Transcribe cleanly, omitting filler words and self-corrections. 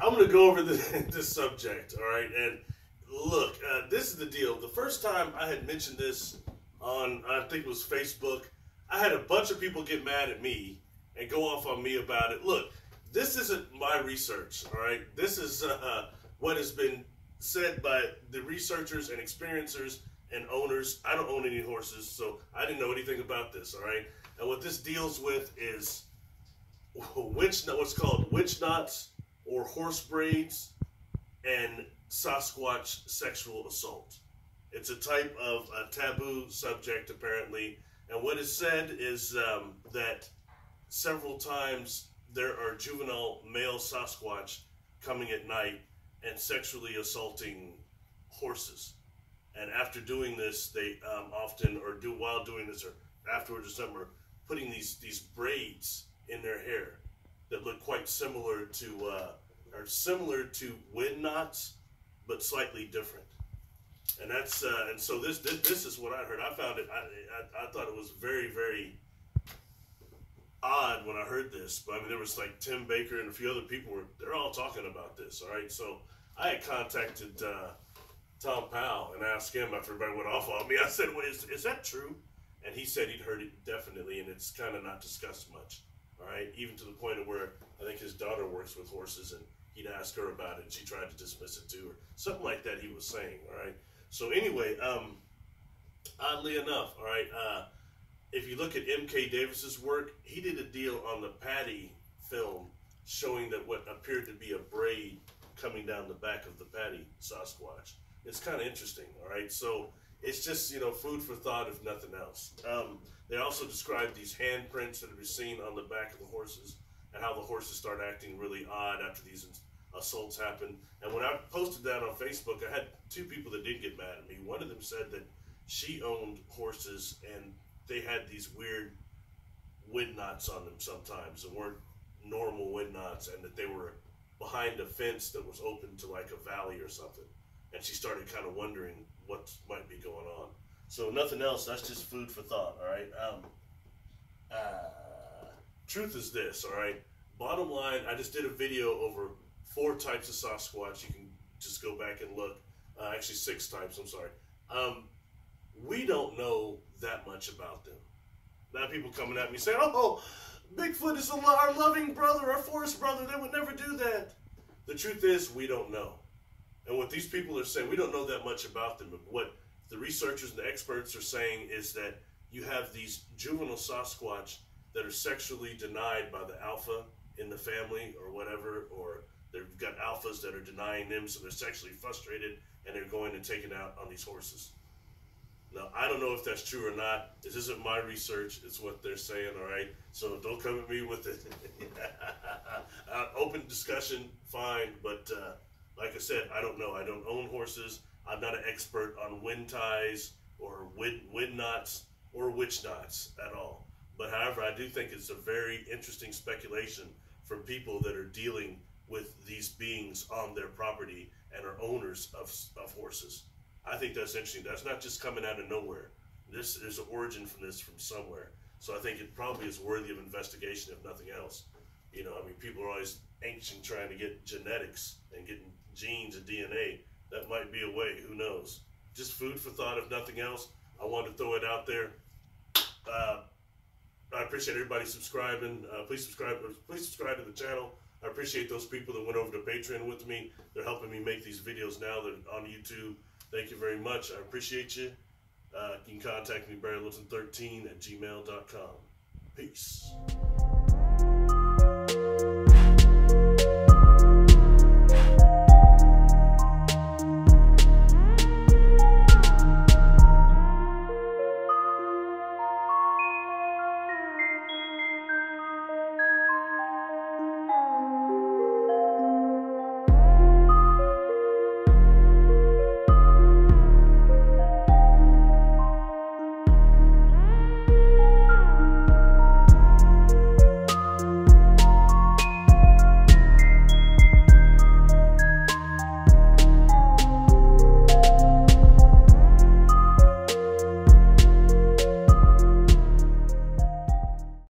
I'm going to go over this subject, all right? And look, this is the deal. The first time I had mentioned this on, I think it was Facebook, I had a bunch of people get mad at me and go off on me about it. Look, this isn't my research, all right? This is what has been said by the researchers and experiencers and owners. I don't own any horses, so I didn't know anything about this, all right? And what this deals with is what's called witch knots or horse braids and Sasquatch sexual assault. It's a type of a taboo subject, apparently. And what is said is that several times there are juvenile male Sasquatch coming at night and sexually assaulting horses. And after doing this, they often, or while doing this, or afterwards or something, are putting these braids in their hair that look quite similar to wind knots, but slightly different. And that's and so this is what I heard. I found it. I thought it was very, very odd when I heard this. But I mean, there was like Tim Baker and a few other people they're all talking about this. All right, so I had contacted Tom Powell and asked him after everybody went off on me. I said, "Well, is that true?" And he said he'd heard it definitely, and it's kind of not discussed much. All right, even to the point of where I think his daughter works with horses, and he'd ask her about it, and she tried to dismiss it too, or something like that. He was saying, all right. So anyway, oddly enough, all right, if you look at M.K. Davis's work, he did a deal on the Patty film showing that what appeared to be a braid coming down the back of the Patty Sasquatch. It's kind of interesting, all right. So it's just, you know, food for thought, if nothing else. They also describe these handprints that are seen on the back of the horses and how the horses start acting really odd after these assaults happen. And when I posted that on Facebook, I had two people that did get mad at me. One of them said that she owned horses and they had these weird wind knots on them sometimes that weren't normal wind knots, and that they were behind a fence that was open to like a valley or something. And she started kind of wondering what might be going on. So nothing else, that's just food for thought, all right? Truth is this, all right? Bottom line, I just did a video over 4 types of Sasquatch. You can just go back and look. Actually, 6 types, I'm sorry. We don't know that much about them. Now people coming at me saying, oh, Bigfoot is our loving brother, our forest brother. They would never do that. The truth is, we don't know. And what these people are saying, we don't know that much about them. What the researchers and the experts are saying is that you have these juvenile Sasquatch that are sexually denied by the alpha in the family or whatever, or they've got alphas that are denying them, so they're sexually frustrated and they're going and taking out on these horses. Now, I don't know if that's true or not. This isn't my research. It's what they're saying, all right? So don't come at me with it. Open discussion, fine, but like I said, I don't know. I don't own horses. I'm not an expert on wind ties or wind knots or witch knots at all. But however, I do think it's a very interesting speculation from people that are dealing with these beings on their property and are owners of horses. I think that's interesting. That's not just coming out of nowhere. There's an origin from this from somewhere. So I think it probably is worthy of investigation, if nothing else. You know, I mean, people are always anxious trying to get genetics and getting genes and DNA. That might be a way. Who knows? Just food for thought, if nothing else. I wanted to throw it out there. I appreciate everybody subscribing. Please subscribe to the channel. I appreciate those people that went over to Patreon with me. They're helping me make these videos now that are on YouTube. Thank you very much. I appreciate you. You can contact me, BarryLilton13 at gmail.com. Peace.